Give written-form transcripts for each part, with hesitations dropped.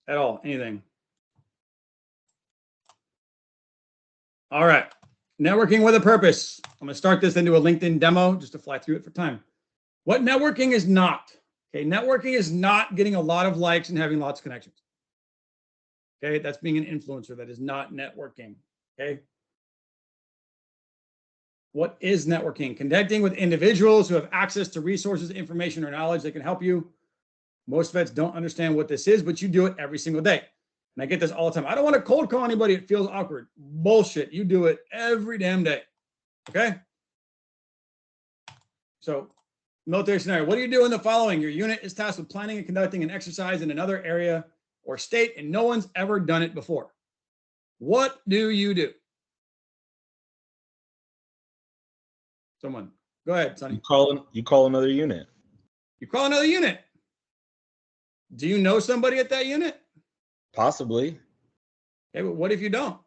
At all, anything. All right, networking with a purpose. I'm gonna start this into a LinkedIn demo just to fly through it for time. What networking is not. Okay, networking is not getting a lot of likes and having lots of connections. Okay, that's being an influencer. That is not networking. Okay. What is networking? Connecting with individuals who have access to resources, information, or knowledge that can help you. Most vets don't understand what this is, but you do it every single day. And I get this all the time. I don't want to cold call anybody. It feels awkward. Bullshit. You do it every damn day. Okay. So, military scenario. What do you do in the following? Your unit is tasked with planning and conducting an exercise in another area or state, and no one's ever done it before. What do you do? Someone. Go ahead, Sonny. You call another unit. You call another unit. Do you know somebody at that unit? Possibly. Hey, but what if you don't?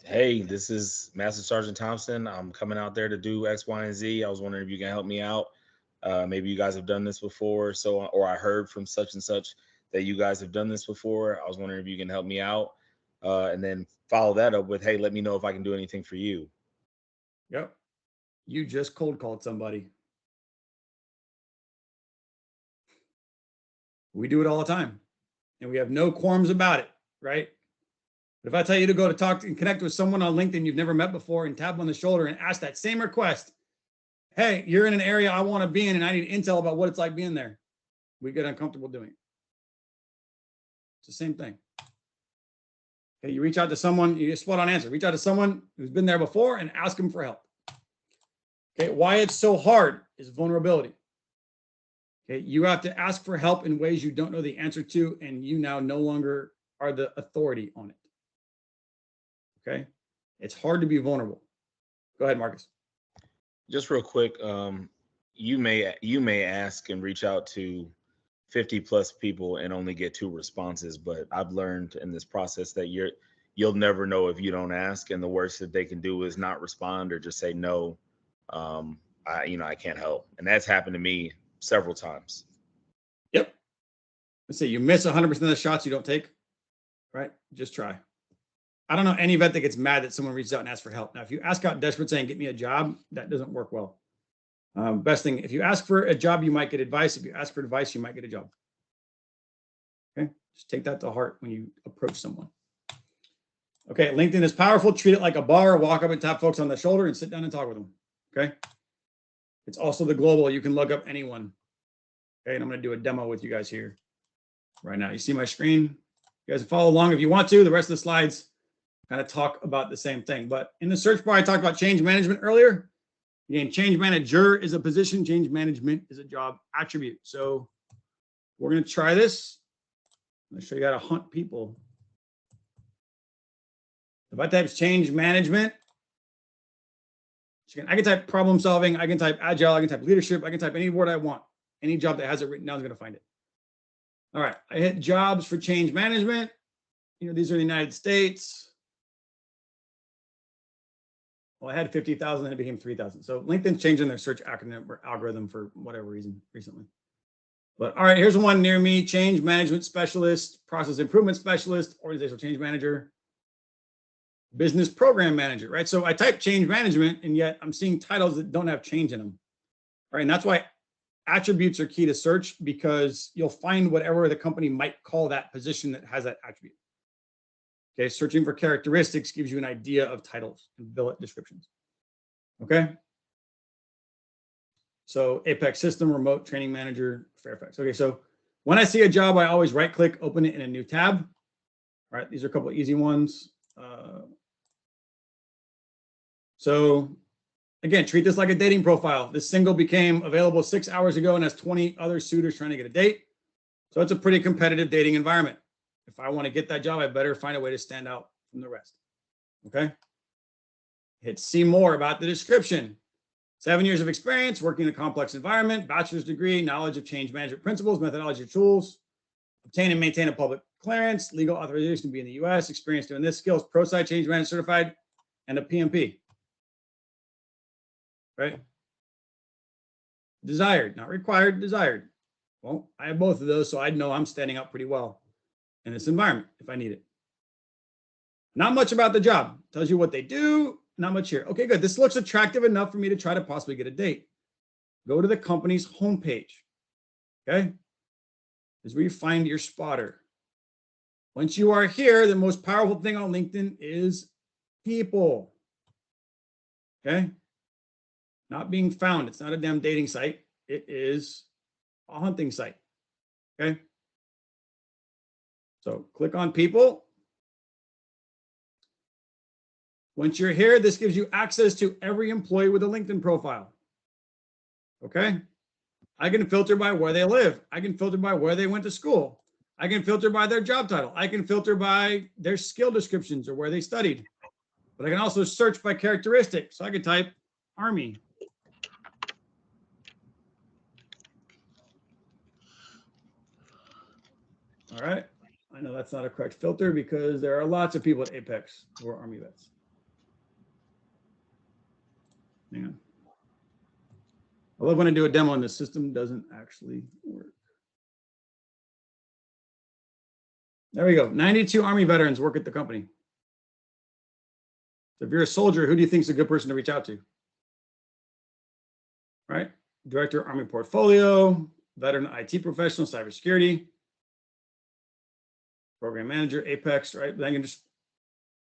Hey, this is Master Sergeant Thompson. I'm coming out there to do X, Y, and Z. I was wondering if you can help me out. Maybe you guys have done this before, or I heard from such and such that you guys have done this before. I was wondering if you can help me out, and then follow that up with, hey, let me know if I can do anything for you. Yep. You just cold called somebody. We do it all the time, and we have no qualms about it, right? But if I tell you to go to talk and connect with someone on LinkedIn you've never met before and tap them on the shoulder and ask that same request, hey, you're in an area I want to be in and I need intel about what it's like being there, we get uncomfortable doing it. It's the same thing. Okay, you reach out to someone, you just spot on answer. Reach out to someone who's been there before and ask them for help. Okay, why it's so hard is vulnerability. Okay, you have to ask for help in ways you don't know the answer to, and you now no longer are the authority on it. Okay, it's hard to be vulnerable. Go ahead, Marcus. Just real quick, you may ask and reach out to 50 plus people and only get 2 responses, but I've learned in this process that you'll never know if you don't ask, and the worst that they can do is not respond or just say no. I can't help, and that's happened to me several times. Yep. Let's say you miss 100% of the shots you don't take, right? Just try. I don't know any vet that gets mad that someone reaches out and asks for help. Now, if you ask out desperate saying, get me a job, that doesn't work well. Best thing, if you ask for a job, you might get advice. If you ask for advice, you might get a job. Okay, just take that to heart when you approach someone. Okay, LinkedIn is powerful. Treat it like a bar. Walk up and tap folks on the shoulder and sit down and talk with them. Okay. It's also the global. You can look up anyone. Okay, and I'm going to do a demo with you guys here right now. You see my screen? You guys follow along if you want to. The rest of the slides kind of talk about the same thing. But in the search bar, I talked about change management earlier. Again, change manager is a position. Change management is a job attribute. So we're going to try this. I'm going to show you how to hunt people. If I type change management, I can type problem solving, I can type agile, I can type leadership, I can type any word I want. Any job that has it written down is going to find it. All right, I hit jobs for change management. These are the United States. Well, I had 50,000 and it became 3,000. So LinkedIn's changing their search algorithm for whatever reason recently. But all right, here's one near me: change management specialist, process improvement specialist, organizational change manager, business program manager, right? So I type change management, and yet I'm seeing titles that don't have change in them, right? And that's why attributes are key to search, because you'll find whatever the company might call that position that has that attribute. Okay, searching for characteristics gives you an idea of titles and bullet descriptions. Okay. So Apex System, Remote Training Manager, Fairfax. Okay, so when I see a job, I always right-click, open it in a new tab. All right, these are a couple of easy ones. So again, treat this like a dating profile. This single became available 6 hours ago and has 20 other suitors trying to get a date. So it's a pretty competitive dating environment. If I want to get that job, I better find a way to stand out from the rest. Okay. Hit see more about the description. 7 years of experience working in a complex environment, bachelor's degree, knowledge of change management principles, methodology, tools, obtain and maintain a public clearance, legal authorization to be in the U.S., experience doing this, skills, pro-side change management certified, and a PM-P. Right? Desired, not required, desired. Well, I have both of those, so I know I'm standing out pretty well. in this environment if I need it. Not much about the job. Tells you what they do, not much here. Okay, good. This looks attractive enough for me to try to possibly get a date. Go to the company's homepage. Okay? This is where you find your spotter. Once you are here, the most powerful thing on LinkedIn is people. Okay? Not being found. It's not a damn dating site. It is a hunting site. Okay? So click on people. Once you're here, this gives you access to every employee with a LinkedIn profile. Okay? I can filter by where they live. I can filter by where they went to school. I can filter by their job title. I can filter by their skill descriptions or where they studied. But I can also search by characteristics. So I could type Army. All right. I know that's not a correct filter because there are lots of people at Apex who are Army vets. Hang on. I love when I do a demo and the system doesn't actually work. There we go. 92 Army veterans work at the company. So if you're a soldier, who do you think is a good person to reach out to? Right? Director, Army Portfolio, veteran IT professional, cybersecurity, program manager, Apex, right? Then I can just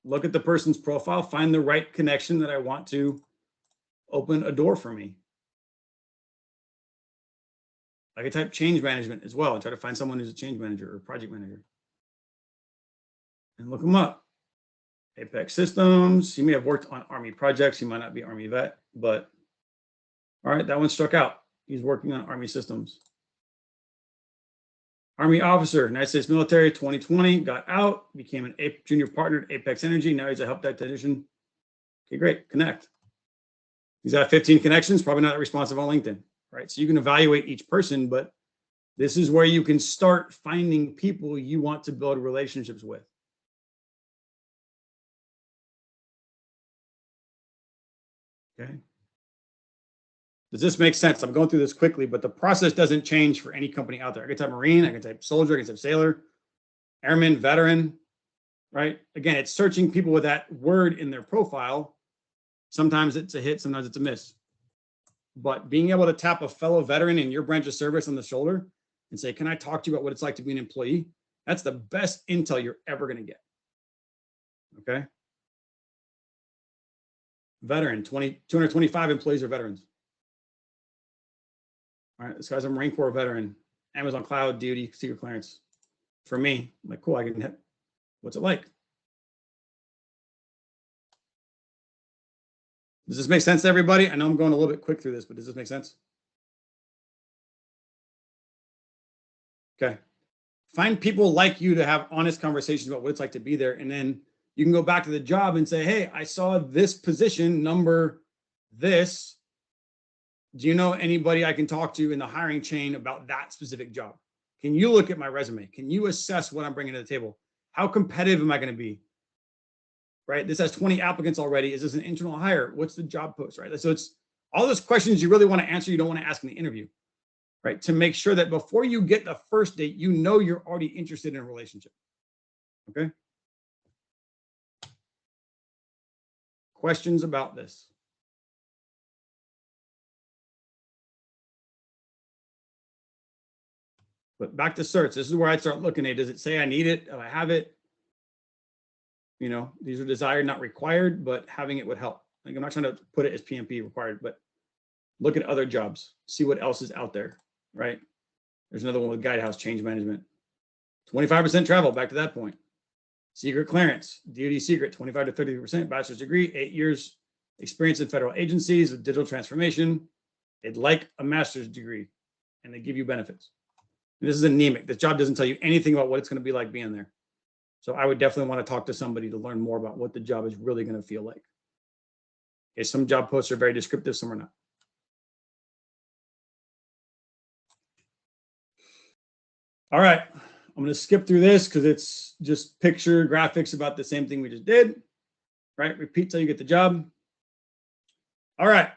look at the person's profile, find the right connection that I want to open a door for me. I could type change management as well and try to find someone who's a change manager or project manager. And look them up. Apex Systems. He may have worked on Army projects. He might not be Army vet, but all right, that one struck out. He's working on Army systems. Army officer, United States military, 2020, got out, became an junior partner at Apex Energy. Now he's a help desk technician. Okay, great, connect. He's got 15 connections, probably not responsive on LinkedIn, right? So you can evaluate each person, but this is where you can start finding people you want to build relationships with. Okay. Does this make sense? I'm going through this quickly, but the process doesn't change for any company out there. I can type Marine, I can type soldier, I can type sailor, airman, veteran, right? Again, it's searching people with that word in their profile. Sometimes it's a hit, sometimes it's a miss. But being able to tap a fellow veteran in your branch of service on the shoulder and say, can I talk to you about what it's like to be an employee? That's the best intel you're ever going to get. Okay. Veteran, 225 employees are veterans. All right, this guy's a Marine Corps veteran, Amazon Cloud, duty, secret clearance. For me, I'm like, cool, I can hit. What's it like? Does this make sense to everybody? I know I'm going a little bit quick through this, but does this make sense? Okay. Find people like you to have honest conversations about what it's like to be there. And then you can go back to the job and say, hey, I saw this position number this. Do you know anybody I can talk to in the hiring chain about that specific job? Can you look at my resume? Can you assess what I'm bringing to the table? How competitive am I going to be? Right? This has 20 applicants already. Is this an internal hire? What's the job post? Right? So it's all those questions you really want to answer. You don't want to ask in the interview, right? To make sure that before you get the first date, you know you're already interested in a relationship. Okay. Questions about this? But back to certs, this is where I'd start looking at, does it say I need it? Do I have it? You know, these are desired, not required, but having it would help. Like, I'm not trying to put it as PMP required, but look at other jobs, see what else is out there, right? There's another one with Guidehouse Change Management. 25% travel, back to that point. Secret clearance, duty secret, 25 to 30%, bachelor's degree, 8 years experience in federal agencies with digital transformation. They'd like a master's degree and they give you benefits. And this is anemic. This job doesn't tell you anything about what it's going to be like being there. So I would definitely want to talk to somebody to learn more about what the job is really going to feel like. Okay, some job posts are very descriptive, some are not. All right, I'm going to skip through this because it's just picture graphics about the same thing we just did. Right, repeat till you get the job. All right,